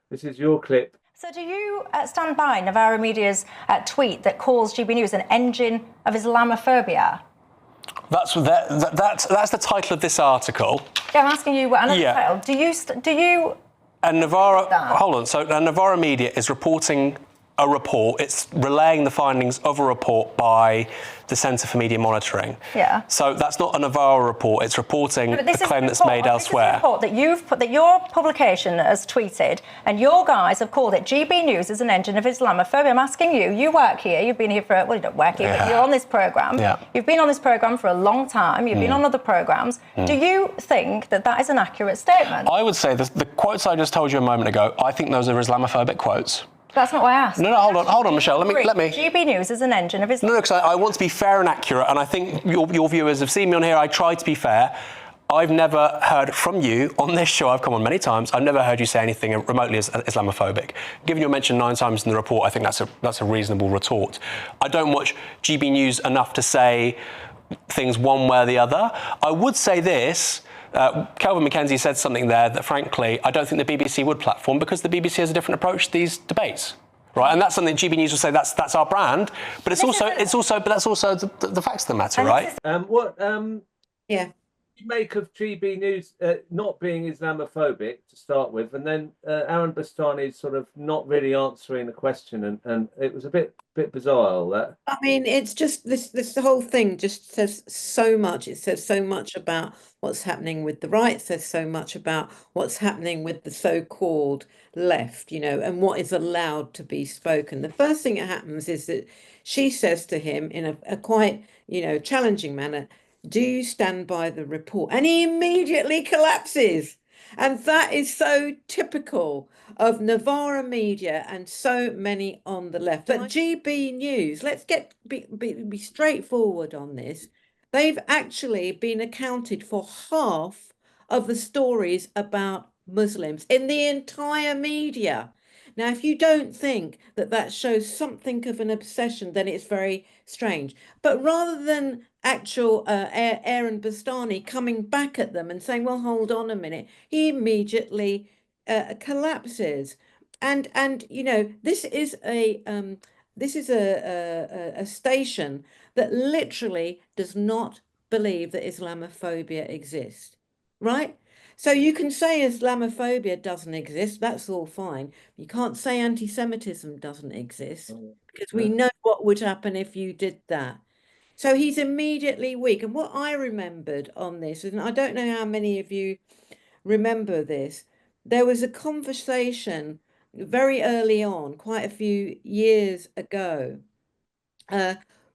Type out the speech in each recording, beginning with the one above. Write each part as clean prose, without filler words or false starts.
This is your clip. So do you stand by Navara Media's tweet that calls GB News an engine of Islamophobia? That's the title of this article. Yeah, I'm asking you another title. Do you? And Navara, hold on. So Navara Media is reporting a report. It's relaying the findings of a report by the Centre for Media Monitoring. Yeah. So that's not a Navara report. It's reporting a claim that's made elsewhere. This is a report that you've put, that your publication has tweeted, and your guys have called it GB News as an engine of Islamophobia. I'm asking you. You work here. You've been here for, well, you don't work here, but you're on this programme. Yeah. You've been on this programme for a long time. You've been on other programmes. Do you think that that is an accurate statement? I would say the quotes I just told you a moment ago, I think those are Islamophobic quotes. That's not what I asked. No, hold on, Michelle. Let me. GB News is an engine of Islam. No, because I want to be fair and accurate, and I think your viewers have seen me on here. I try to be fair. I've never heard from you on this show. I've come on many times. I've never heard you say anything remotely Islamophobic. Given your mention 9 times in the report, I think that's a reasonable retort. I don't watch GB News enough to say things one way or the other. I would say this. Kelvin Mackenzie said something there that, frankly, I don't think the BBC would platform, because the BBC has a different approach to these debates, right? And that's something GB News will say that's our brand, but that's also the facts of the matter, right? Yeah. Make of GB News not being Islamophobic to start with, and then Aaron Bastani sort of not really answering the question, and it was a bit bizarre, that. I mean, it's just this whole thing just says so much. It says so much about what's happening with the right. It says so much about what's happening with the so-called left, you know, and what is allowed to be spoken. The first thing that happens is that she says to him in a quite, you know, challenging manner, "Do you stand by the report?" And he immediately collapses. And that is so typical of Navara Media and so many on the left. But GB News, let's be straightforward on this. They've actually been accounted for half of the stories about Muslims in the entire media. Now, if you don't think that that shows something of an obsession, then it's very strange. But rather than actual Aaron Bastani coming back at them and saying, well, hold on a minute, he immediately collapses. And you know, this is a station that literally does not believe that Islamophobia exists, right? So you can say Islamophobia doesn't exist, that's all fine. You can't say anti-Semitism doesn't exist, because we know what would happen if you did that. So he's immediately weak. And what I remembered on this, and I don't know how many of you remember this, there was a conversation very early on, quite a few years ago,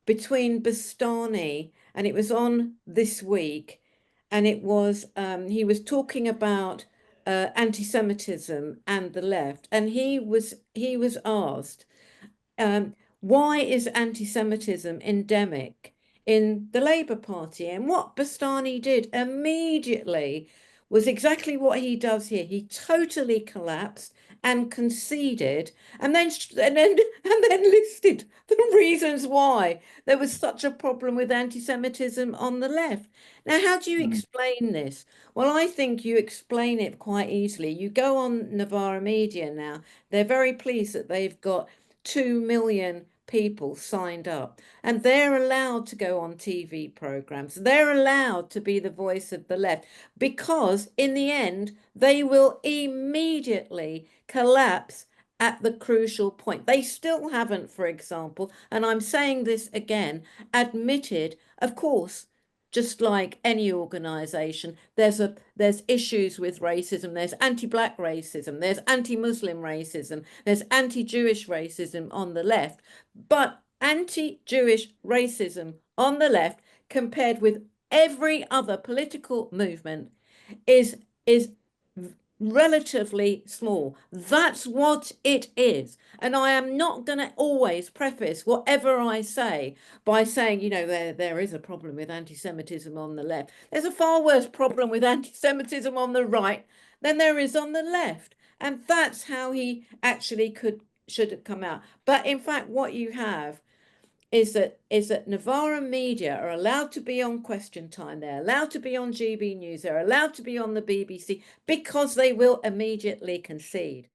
between Bastani, and it was on This Week, and it was he was talking about anti-Semitism and the left, and he was asked, why is anti-Semitism endemic in the Labour Party? And what Bastani did immediately was exactly what he does here. He totally collapsed and conceded, and then listed the reasons why there was such a problem with anti-Semitism on the left. Now, how do you explain this? Well, I think you explain it quite easily. You go on Navara Media now. They're very pleased that they've got 2 million people signed up, and they're allowed to go on TV programs. They're allowed to be the voice of the left, because in the end, they will immediately collapse at the crucial point. They still haven't, for example, and I'm saying this again, admitted, of course, just like any organization, there's issues with racism. There's anti-black racism, there's anti-Muslim racism, there's anti-Jewish racism on the left. But anti-Jewish racism on the left, compared with every other political movement, is relatively small. That's what it is. And I am not going to always preface whatever I say by saying, you know, there is a problem with anti-Semitism on the left. There's a far worse problem with anti-Semitism on the right than there is on the left. And that's how he actually should have come out. But in fact, what you have is that Navara Media are allowed to be on Question Time, they're allowed to be on GB News, they're allowed to be on the BBC, because they will immediately concede.